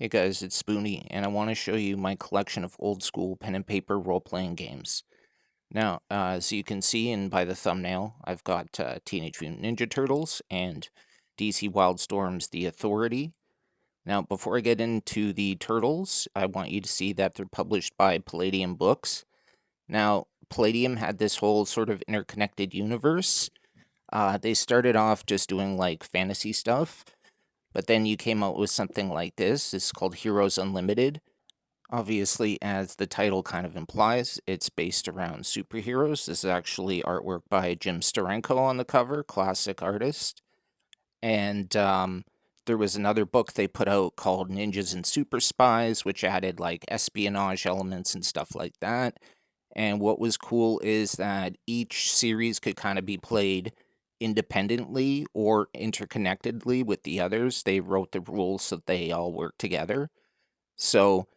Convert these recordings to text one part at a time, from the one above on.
Hey guys, it's Spoonie, and I want to show you my collection of old school pen and paper role playing games. Now, as you can see and by the thumbnail, I've got Teenage Mutant Ninja Turtles and DC Wildstorm's The Authority. Now, before I get into the Turtles, I want you to see that they're published by Palladium Books. Now, Palladium had this whole sort of interconnected universe. They started off just doing like fantasy stuff, but then you came out with something like this. It's called Heroes Unlimited. Obviously, as the title kind of implies, it's based around superheroes. This is actually artwork by Jim Steranko on the cover, classic artist. And there was another book they put out called Ninjas and Super Spies, which added like espionage elements and stuff like that. And what was cool is that each series could kind of be played independently or interconnectedly with the others. They wrote the rules so they all work together. So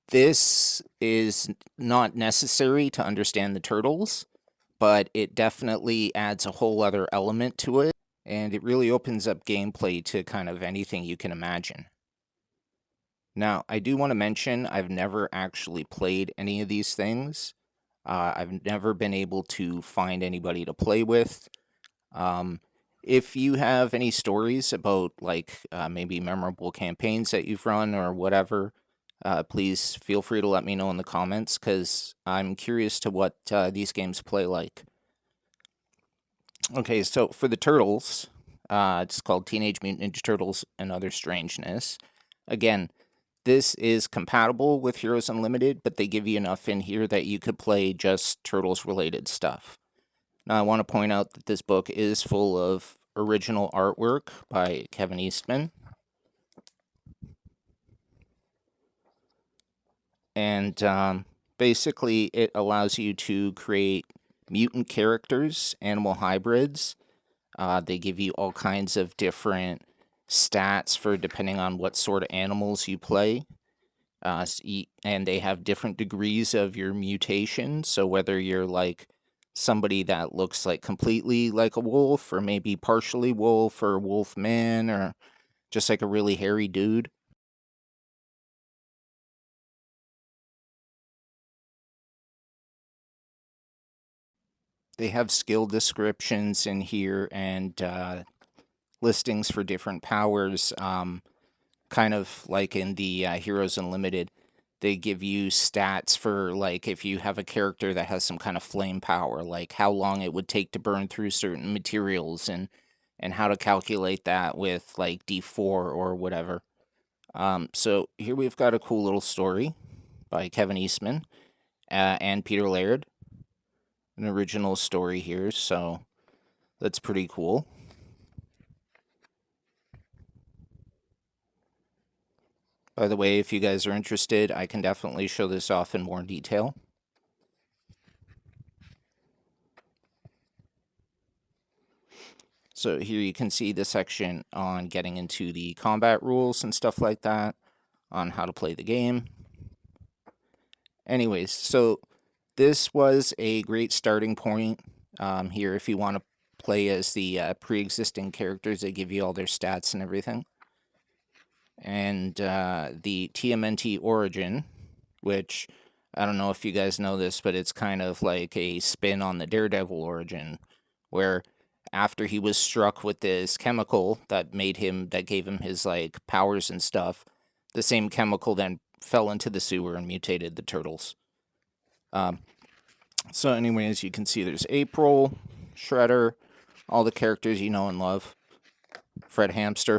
this is not necessary to understand the turtles, but it definitely adds a whole other element to it, and it really opens up gameplay to kind of anything you can imagine. Now, I do want to mention I've never actually played any of these things. I've never been able to find anybody to play with. Um, if you have any stories about like maybe memorable campaigns that you've run or whatever, please feel free to let me know in the comments because I'm curious to what these games play like. Okay, so for the Turtles, it's called Teenage Mutant Ninja Turtles and Other Strangeness. Again, this is compatible with Heroes Unlimited, but they give you enough in here that you could play just Turtles related stuff. Now, I want to point out that this book is full of original artwork by Kevin Eastman. And basically, it allows you to create mutant characters, animal hybrids. They give you all kinds of different stats for depending on what sort of animals you play. And they have different degrees of your mutation. So whether you're like somebody that looks like completely like a wolf, or maybe partially wolf, or wolf man, or just like a really hairy dude. They have skill descriptions in here and listings for different powers. Kind of like in the Heroes Unlimited, they give you stats for like if you have a character that has some kind of flame power, like how long it would take to burn through certain materials and how to calculate that with like D4 or whatever. So here we've got a cool little story by Kevin Eastman and Peter Laird, an original story here, so that's pretty cool. By the way, if you guys are interested, I can definitely show this off in more detail. So here you can see the section on getting into the combat rules and stuff like that, on how to play the game. Anyways, so this was a great starting point here if you want to play as the pre-existing characters. They give you all their stats and everything. And the TMNT Origin, which I don't know if you guys know this, but it's kind of like a spin on the Daredevil Origin, where after he was struck with this chemical that gave him his like powers and stuff, the same chemical then fell into the sewer and mutated the turtles. So anyways, you can see there's April, Shredder, all the characters you know and love, Fred Hamster.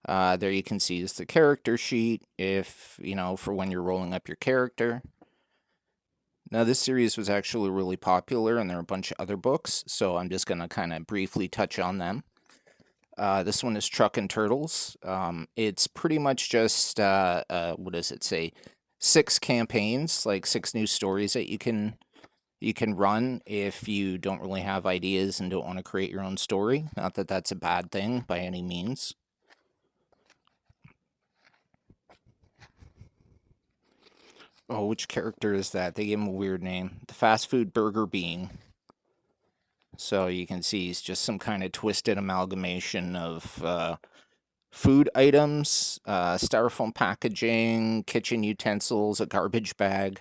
There you can see is the character sheet, if, for when you're rolling up your character. Now, this series was actually really popular, and there are a bunch of other books, so I'm just going to kind of briefly touch on them. This one is Truckin' Turtles. It's pretty much just, what does it say? 6 campaigns, like 6 new stories that you can run if you don't really have ideas and don't want to create your own story. Not that that's a bad thing by any means. Oh, which character is that? They gave him a weird name. The fast food burger being. So you can see he's just some kind of twisted amalgamation of food items, styrofoam packaging, kitchen utensils, a garbage bag.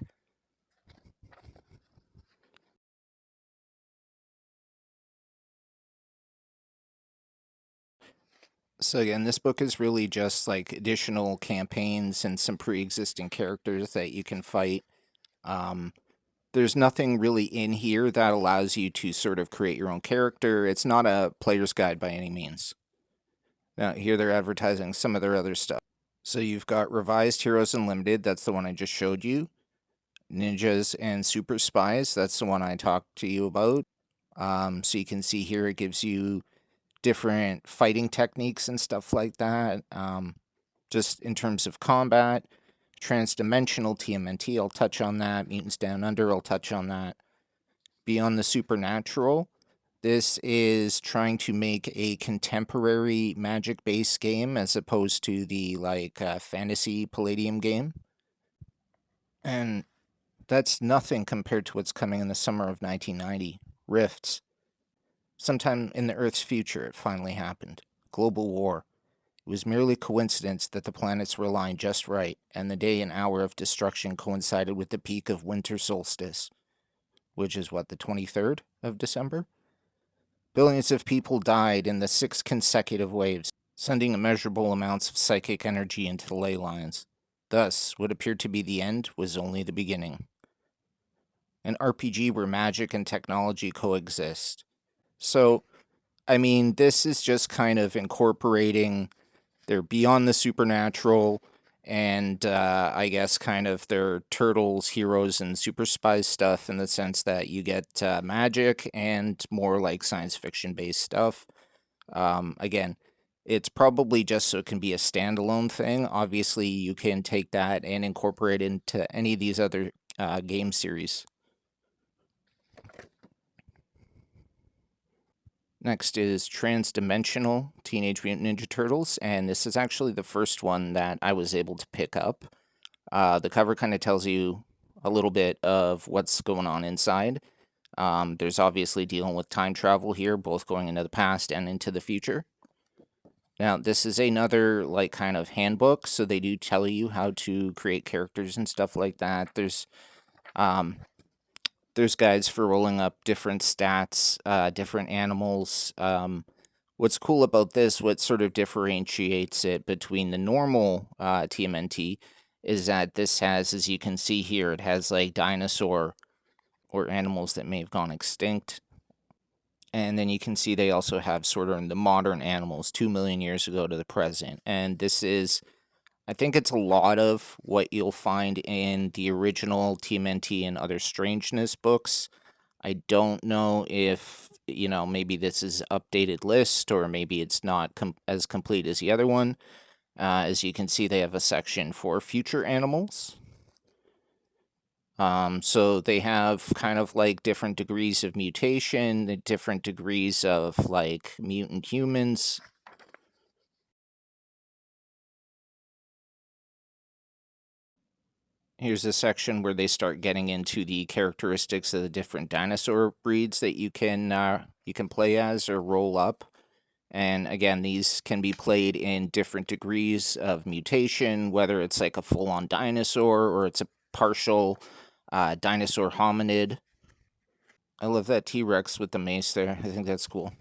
So again, this book is really just like additional campaigns and some pre-existing characters that you can fight. There's nothing really in here that allows you to sort of create your own character. It's not a player's guide by any means. Now, here they're advertising some of their other stuff. So you've got Revised Heroes Unlimited, that's the one I just showed you. Ninjas and Super Spies, that's the one I talked to you about. So you can see here it gives you different fighting techniques and stuff like that. Just in terms of combat, Transdimensional TMNT, I'll touch on that. Mutants Down Under, I'll touch on that. Beyond the Supernatural, this is trying to make a contemporary Magic-based game as opposed to the fantasy Palladium game. And that's nothing compared to what's coming in the summer of 1990. Rifts. Sometime in the Earth's future, it finally happened. Global war. It was merely coincidence that the planets were aligned just right, and the day and hour of destruction coincided with the peak of winter solstice, which is what, the 23rd of December? Billions of people died in the 6 consecutive waves, sending immeasurable amounts of psychic energy into the ley lines. Thus, what appeared to be the end was only the beginning. An RPG where magic and technology coexist. So, I mean, this is just kind of incorporating their Beyond the Supernatural and I guess kind of their Turtles, Heroes, and Super Spies stuff in the sense that you get magic and more like science fiction based stuff. Again, it's probably just so it can be a standalone thing. Obviously, you can take that and incorporate it into any of these other game series. Next is Transdimensional Teenage Mutant Ninja Turtles, and this is actually the first one that I was able to pick up. The cover kind of tells you a little bit of what's going on inside. There's obviously dealing with time travel here, both going into the past and into the future. Now, this is another kind of handbook, so they do tell you how to create characters and stuff like that. There's guides for rolling up different stats, different animals. What's cool about this, what sort of differentiates it between the normal TMNT, is that this has, as you can see here, it has like dinosaur or animals that may have gone extinct. And then you can see they also have sort of the modern animals 2 million years ago to the present. And this is, I think it's a lot of what you'll find in the original TMNT and Other Strangeness books. I don't know if, maybe this is an updated list or maybe it's not as complete as the other one. As you can see, they have a section for future animals. So they have kind of like different degrees of mutation, the different degrees of like mutant humans. Here's a section where they start getting into the characteristics of the different dinosaur breeds that you can play as or roll up. And again, these can be played in different degrees of mutation, whether it's like a full-on dinosaur or it's a partial dinosaur hominid. I love that T-Rex with the mace there. I think that's cool.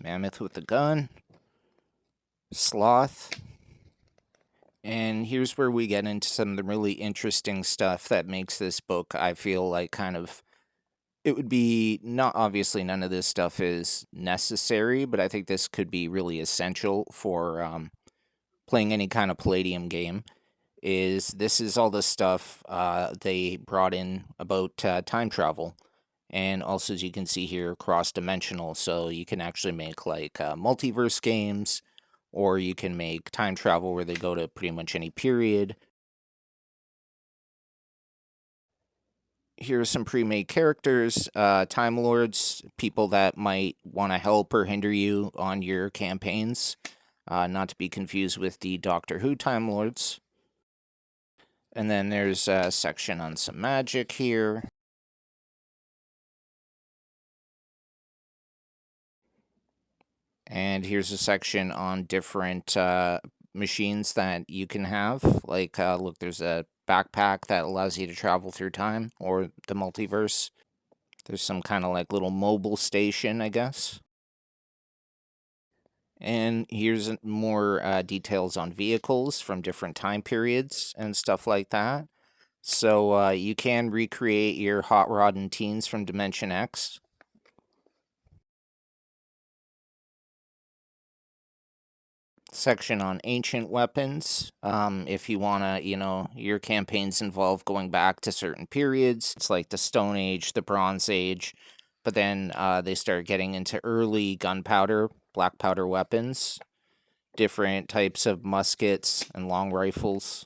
Mammoth with the gun. Sloth. And here's where we get into some of the really interesting stuff that makes this book, I feel like, kind of, it would be not, obviously none of this stuff is necessary, but I think this could be really essential for playing any kind of Palladium game. This is all the stuff they brought in about time travel. And also, as you can see here, cross-dimensional, so you can actually make like multiverse games, or you can make time travel where they go to pretty much any period. Here's some pre-made characters, Time Lords, people that might want to help or hinder you on your campaigns, not to be confused with the Doctor Who Time Lords. And then there's a section on some magic here. And here's a section on different machines that you can have. Like, look, there's a backpack that allows you to travel through time or the multiverse. There's some kind of like little mobile station, I guess. And here's more details on vehicles from different time periods and stuff like that. So you can recreate your Hot Rod and Teens from Dimension X. Section on ancient weapons. If you want to, your campaigns involve going back to certain periods. It's like the Stone Age, the Bronze Age, but then they start getting into early gunpowder, black powder weapons, different types of muskets and long rifles.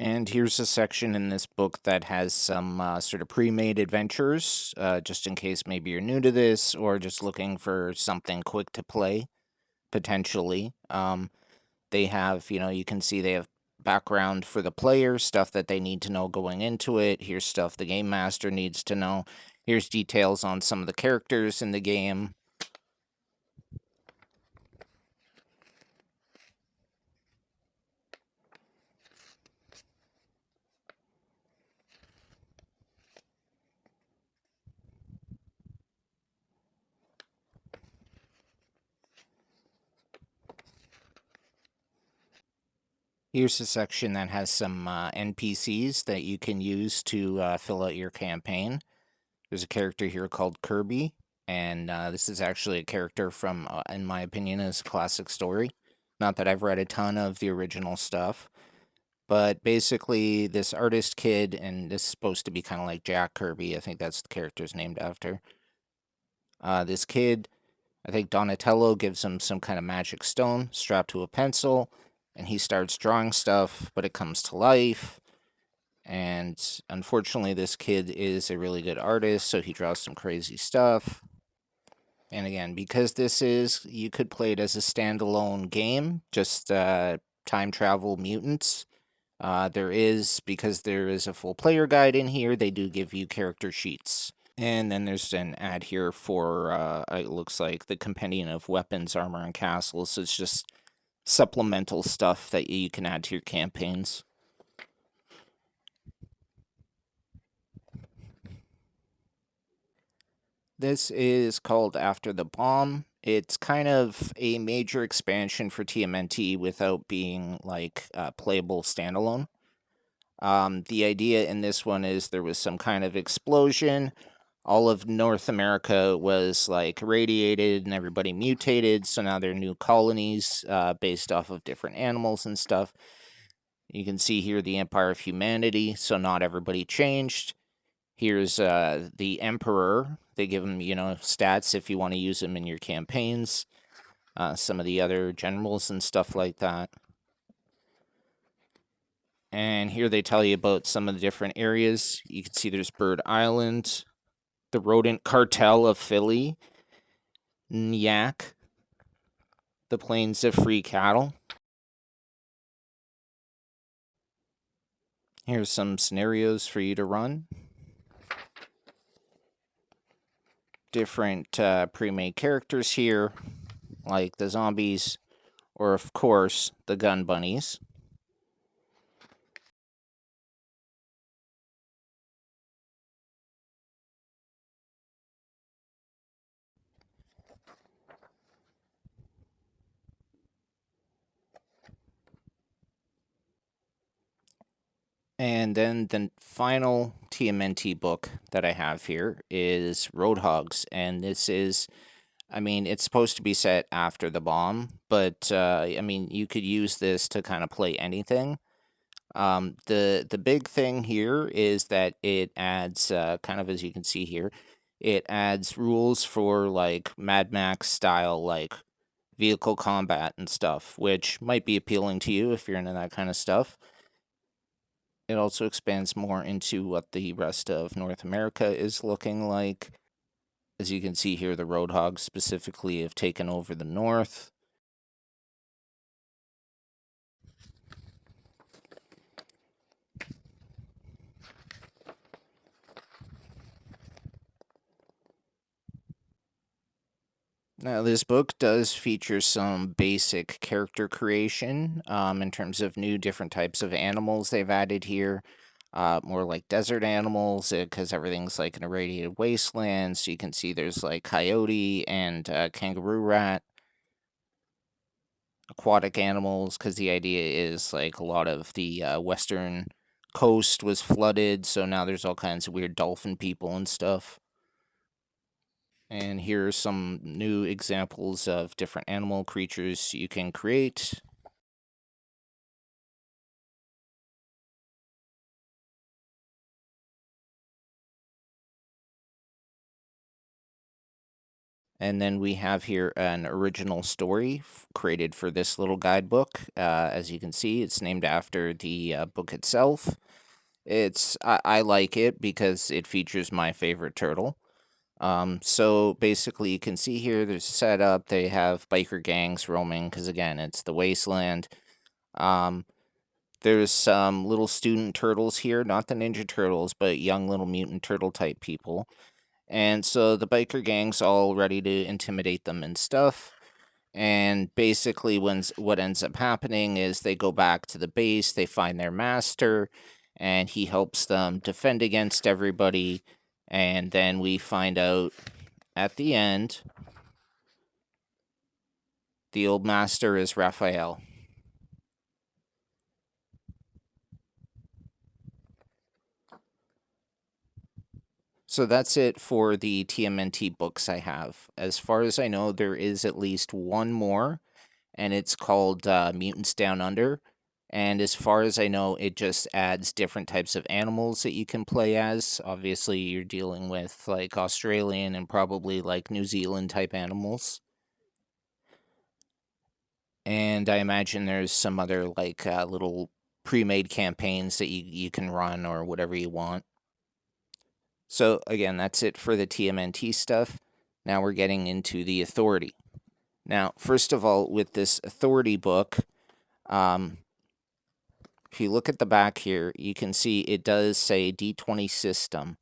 And here's a section in this book that has some sort of pre-made adventures, just in case maybe you're new to this or just looking for something quick to play, potentially. They have, you can see they have background for the player, stuff that they need to know going into it. Here's stuff the game master needs to know. Here's details on some of the characters in the game. Here's a section that has some NPCs that you can use to fill out your campaign. There's a character here called Kirby, and this is actually a character from, in my opinion, is a classic story. Not that I've read a ton of the original stuff, but basically this artist kid, and this is supposed to be kind of like Jack Kirby, I think that's the character's named after. This kid, I think Donatello gives him some kind of magic stone strapped to a pencil, and he starts drawing stuff, but it comes to life. And unfortunately, this kid is a really good artist, so he draws some crazy stuff. And again, because you could play it as a standalone game, just time travel mutants. Because there is a full player guide in here, they do give you character sheets. And then there's an ad here for, it looks like, the Compendium of Weapons, Armor, and Castles. So it's just supplemental stuff that you can add to your campaigns. This is called After the Bomb. It's kind of a major expansion for TMNT without being like playable standalone. The idea in this one is there was some kind of explosion. All of North America was like radiated and everybody mutated. So now there are new colonies based off of different animals and stuff. You can see here the Empire of Humanity. So not everybody changed. Here's the Emperor. They give him, stats if you want to use them in your campaigns. Some of the other generals and stuff like that. And here they tell you about some of the different areas. You can see there's Bird Island, the Rodent Cartel of Philly, Nyack, the Plains of Free Cattle. Here's some scenarios for you to run. Different pre-made characters here, like the zombies, or of course, the gun bunnies. And then the final TMNT book that I have here is Roadhogs. And this is, it's supposed to be set after the bomb, but you could use this to kind of play anything. The big thing here is that it adds, kind of as you can see here, it adds rules for like Mad Max style, like vehicle combat and stuff, which might be appealing to you if you're into that kind of stuff. It also expands more into what the rest of North America is looking like. As you can see here, the Roadhogs specifically have taken over the North. Now, this book does feature some basic character creation in terms of new different types of animals they've added here. More like desert animals because everything's like an irradiated wasteland. So you can see there's like coyote and kangaroo rat, aquatic animals, because the idea is like a lot of the western coast was flooded. So now there's all kinds of weird dolphin people and stuff. And here are some new examples of different animal creatures you can create. And then we have here an original story created for this little guidebook. As you can see, it's named after the book itself. I like it because it features my favorite turtle. So basically, you can see here there's a setup. They have biker gangs roaming because again, it's the wasteland. Um, there's some little student turtles here, not the Ninja Turtles, but young little mutant turtle type people. And so the biker gang's all ready to intimidate them and stuff. And basically, what ends up happening is they go back to the base, they find their master, and he helps them defend against everybody. And then we find out at the end the old master is Raphael. So that's it for the TMNT books I have. As far as I know, there is at least one more, and it's called Mutants Down Under. And as far as I know, it just adds different types of animals that you can play as. Obviously, you're dealing with like Australian and probably like New Zealand type animals. And I imagine there's some other like little pre-made campaigns that you can run or whatever you want. So again, that's it for the TMNT stuff. Now we're getting into the authority. Now, first of all, with this authority book, if you look at the back here, you can see it does say D20 system.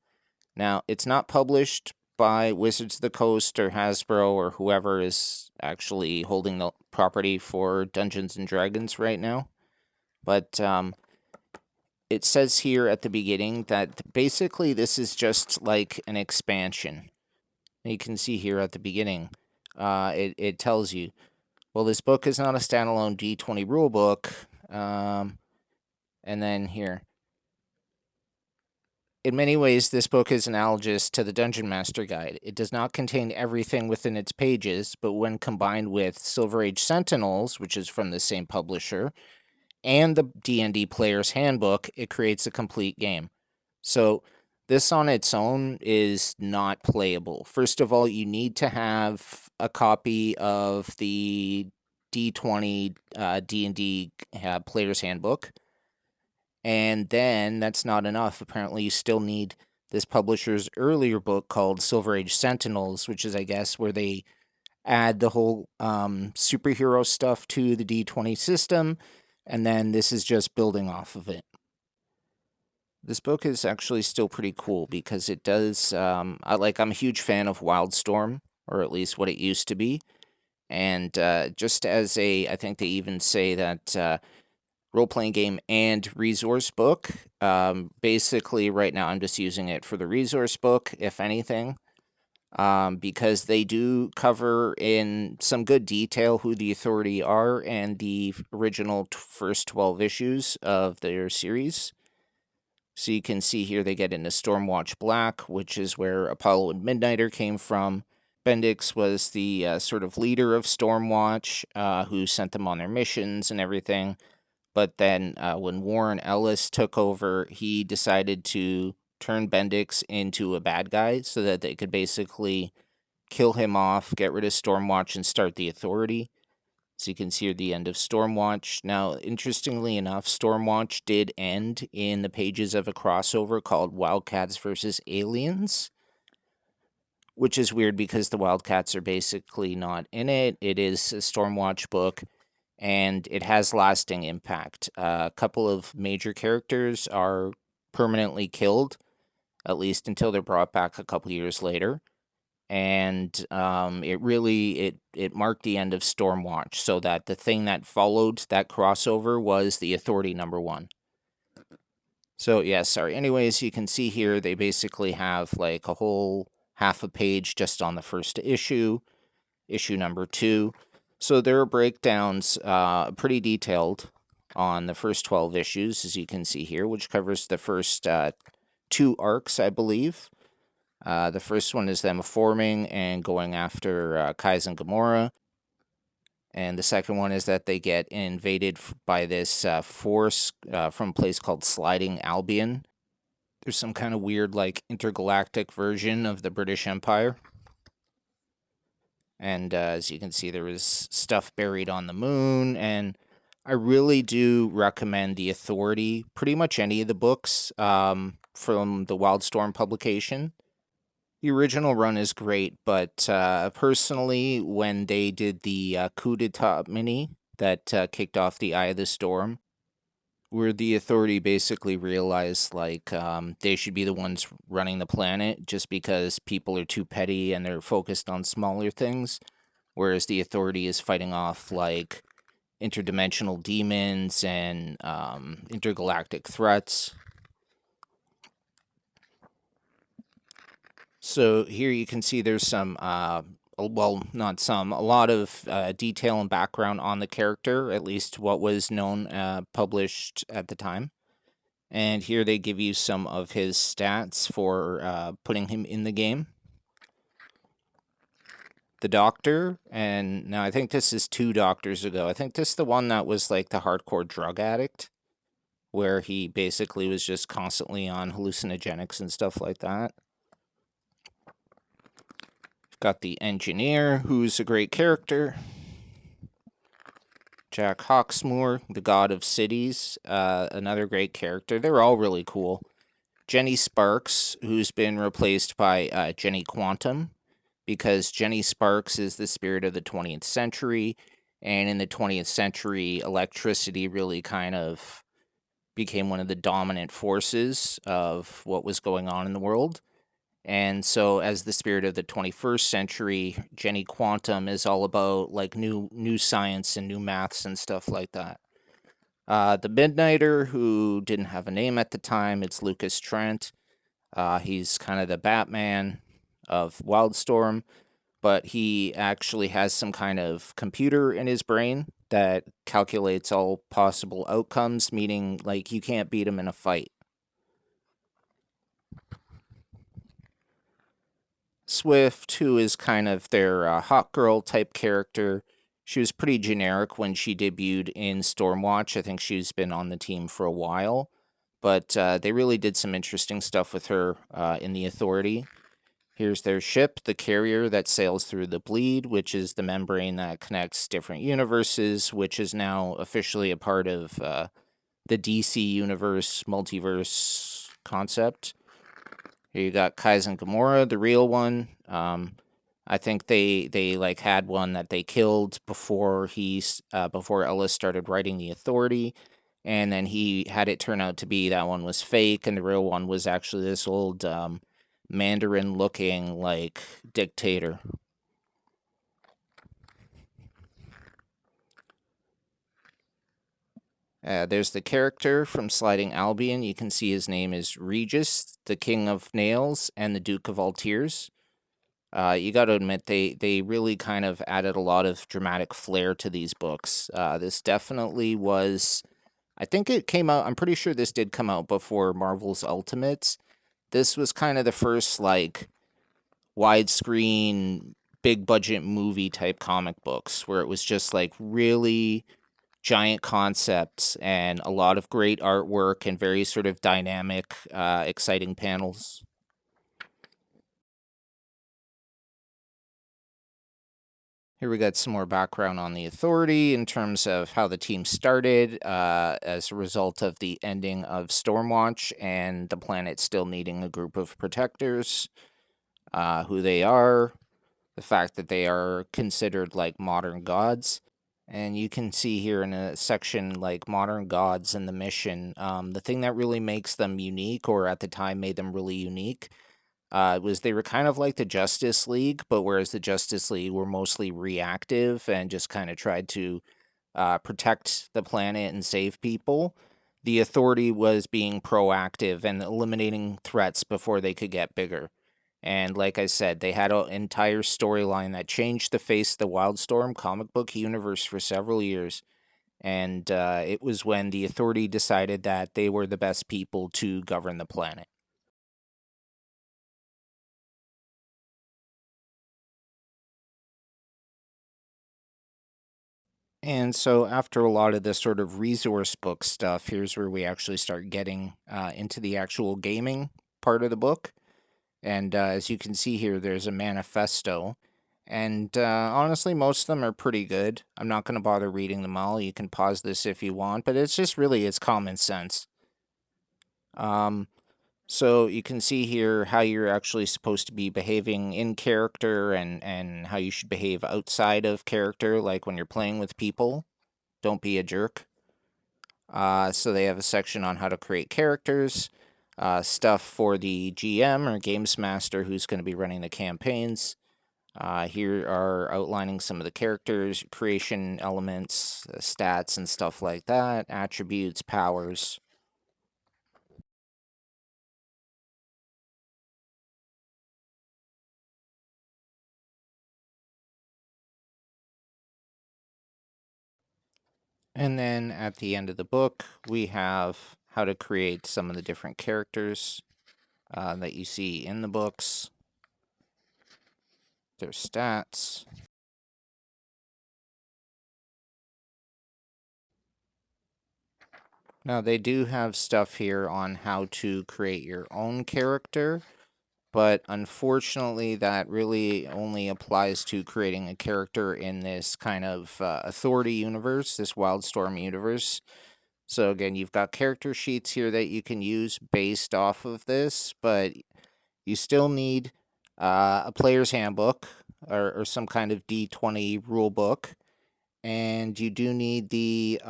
Now, it's not published by Wizards of the Coast or Hasbro or whoever is actually holding the property for Dungeons and Dragons right now. But it says here at the beginning that basically this is just like an expansion. You can see here at the beginning, it tells you, well, this book is not a standalone D20 rulebook. And then here, in many ways, this book is analogous to the Dungeon Master Guide. It does not contain everything within its pages, but when combined with Silver Age Sentinels, which is from the same publisher, and the D&D Player's Handbook, it creates a complete game. So this on its own is not playable. First of all, you need to have a copy of the D20 D&D Player's Handbook. And then that's not enough. Apparently, you still need this publisher's earlier book called Silver Age Sentinels, which is, I guess, where they add the whole superhero stuff to the D20 system. And then this is just building off of it. This book is actually still pretty cool because it does. I'm a huge fan of Wildstorm, or at least what it used to be. And just as I think they even say that role playing game and resource book. Basically, right now I'm just using it for the resource book, if anything, because they do cover in some good detail who the Authority are and the original first 12 issues of their series. So you can see here they get into Stormwatch Black, which is where Apollo and Midnighter came from. Bendix was the sort of leader of Stormwatch, who sent them on their missions and everything. But then when Warren Ellis took over, he decided to turn Bendix into a bad guy so that they could basically kill him off, get rid of Stormwatch, and start the Authority. So you can see here the end of Stormwatch. Now, interestingly enough, Stormwatch did end in the pages of a crossover called Wildcats vs. Aliens, which is weird because the Wildcats are basically not in it. It is a Stormwatch book, and it has lasting impact. A couple of major characters are permanently killed, at least until they're brought back a couple years later. and it marked the end of Stormwatch, so that the thing that followed that crossover was the Authority #1. So yeah, sorry. Anyways, you can see here they basically have like a whole half a page just on the first issue #2. So there are breakdowns, pretty detailed, on the first 12 issues, as you can see here, which covers the first 2 arcs, I believe. The first one is them forming and going after Kaizen Gamora. And the second one is that they get invaded by this force from a place called Sliding Albion. There's some kind of weird, like, intergalactic version of the British Empire. And as you can see, there is stuff buried on the moon. And I really do recommend The Authority, pretty much any of the books from the Wildstorm publication. The original run is great, but personally, when they did the Coup d'etat mini that kicked off the Eye of the Storm, where the Authority basically realized like they should be the ones running the planet just because people are too petty and they're focused on smaller things, whereas the Authority is fighting off like interdimensional demons and intergalactic threats. So here you can see there's some, well, not some, a lot of detail and background on the character, at least what was known, published at the time. And here they give you some of his stats for putting him in the game. The Doctor, and now I think this is 2 doctors ago. I think this is the one that was like the hardcore drug addict, where he basically was just constantly on hallucinogenics and stuff like that. Got the Engineer, who's a great character. Jack Hawksmoor, the God of Cities, another great character. They're all really cool. Jenny Sparks, who's been replaced by Jenny Quantum, because Jenny Sparks is the spirit of the 20th century, and in the 20th century, electricity really kind of became one of the dominant forces of what was going on in the world. And so as the spirit of the 21st century, Jenny Quantum is all about like new science and new maths and stuff like that. The Midnighter, who didn't have a name at the time, it's Lucas Trent. He's kind of the Batman of Wildstorm, but he actually has some kind of computer in his brain that calculates all possible outcomes, meaning like you can't beat him in a fight. Swift, who is kind of their hot girl type character. She was pretty generic when she debuted in Stormwatch. I think she's been on the team for a while, but they really did some interesting stuff with her in the Authority. Here's their ship, the Carrier, that sails through the Bleed, which is the membrane that connects different universes, which is now officially a part of the DC Universe multiverse concept. Here you got Kaizen Gamora, the real one. I think they like had one that they killed before before Ellis started writing the Authority, and then he had it turn out to be that one was fake, and the real one was actually this old Mandarin-looking like dictator. There's the character from Sliding Albion. You can see his name is Regis, the King of Nails, and the Duke of All Tears. You got to admit, they really kind of added a lot of dramatic flair to these books. This definitely was, I think it came out, I'm pretty sure this did come out before Marvel's Ultimates. This was kind of the first, like, widescreen, big budget movie type comic books, where it was just, like, really giant concepts and a lot of great artwork and very sort of dynamic, exciting panels. Here we got some more background on the Authority in terms of how the team started as a result of the ending of Stormwatch and the planet still needing a group of protectors, who they are, the fact that they are considered like modern gods. And you can see here in a section like modern gods and the mission, the thing that really makes them unique, or at the time made them really unique, Was they were kind of like the Justice League, but whereas the Justice League were mostly reactive and just kind of tried to protect the planet and save people, the Authority was being proactive and eliminating threats before they could get bigger. And like I said, they had an entire storyline that changed the face of the Wildstorm comic book universe for several years. And it was when the Authority decided that they were the best people to govern the planet. And so, after a lot of this sort of resource book stuff, here's where we actually start getting into the actual gaming part of the book. And as you can see here, there's a manifesto. And honestly, most of them are pretty good. I'm not going to bother reading them all. You can pause this if you want, but it's just really it's common sense. Um, so you can see here how you're actually supposed to be behaving in character and how you should behave outside of character, like when you're playing with people. Don't be a jerk. So they have a section on how to create characters, stuff for the GM or Games Master who's going to be running the campaigns. Here are outlining some of the characters, creation elements, stats, and stuff like that, attributes, powers. And then at the end of the book, we have how to create some of the different characters that you see in the books, their stats. Now, they do have stuff here on how to create your own character, but unfortunately, that really only applies to creating a character in this kind of Authority universe, this Wildstorm universe. So again, you've got character sheets here that you can use based off of this, but you still need a player's handbook or some kind of D20 rule book. And you do need the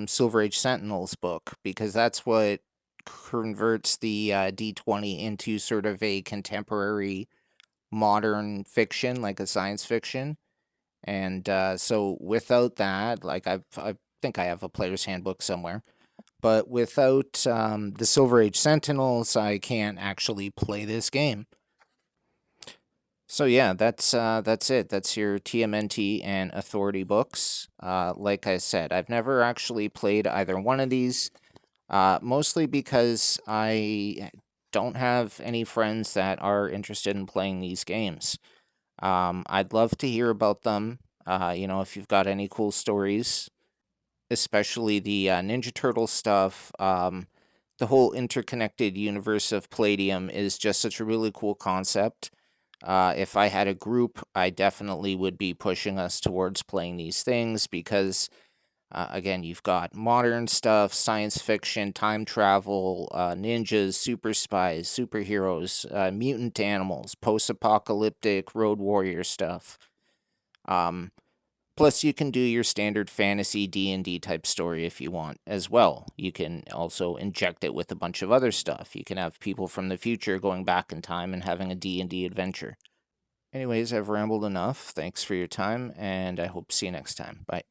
Silver Age Sentinels book because that's what converts the D20 into sort of a contemporary modern fiction, like a science fiction. And so without that, like I think I have a player's handbook somewhere, but without the Silver Age Sentinels, I can't actually play this game. So yeah, that's it. That's your TMNT and Authority books. Like I said, I've never actually played either one of these, mostly because I don't have any friends that are interested in playing these games. I'd love to hear about them. If you've got any cool stories, especially the Ninja Turtle stuff. The whole interconnected universe of Palladium is just such a really cool concept. If I had a group, I definitely would be pushing us towards playing these things because, again, you've got modern stuff, science fiction, time travel, ninjas, super spies, superheroes, mutant animals, post apocalyptic road warrior stuff. Um, Plus, you can do your standard fantasy D&D type story if you want as well. You can also inject it with a bunch of other stuff. You can have people from the future going back in time and having a D&D adventure. Anyways, I've rambled enough. Thanks for your time, and I hope to see you next time. Bye.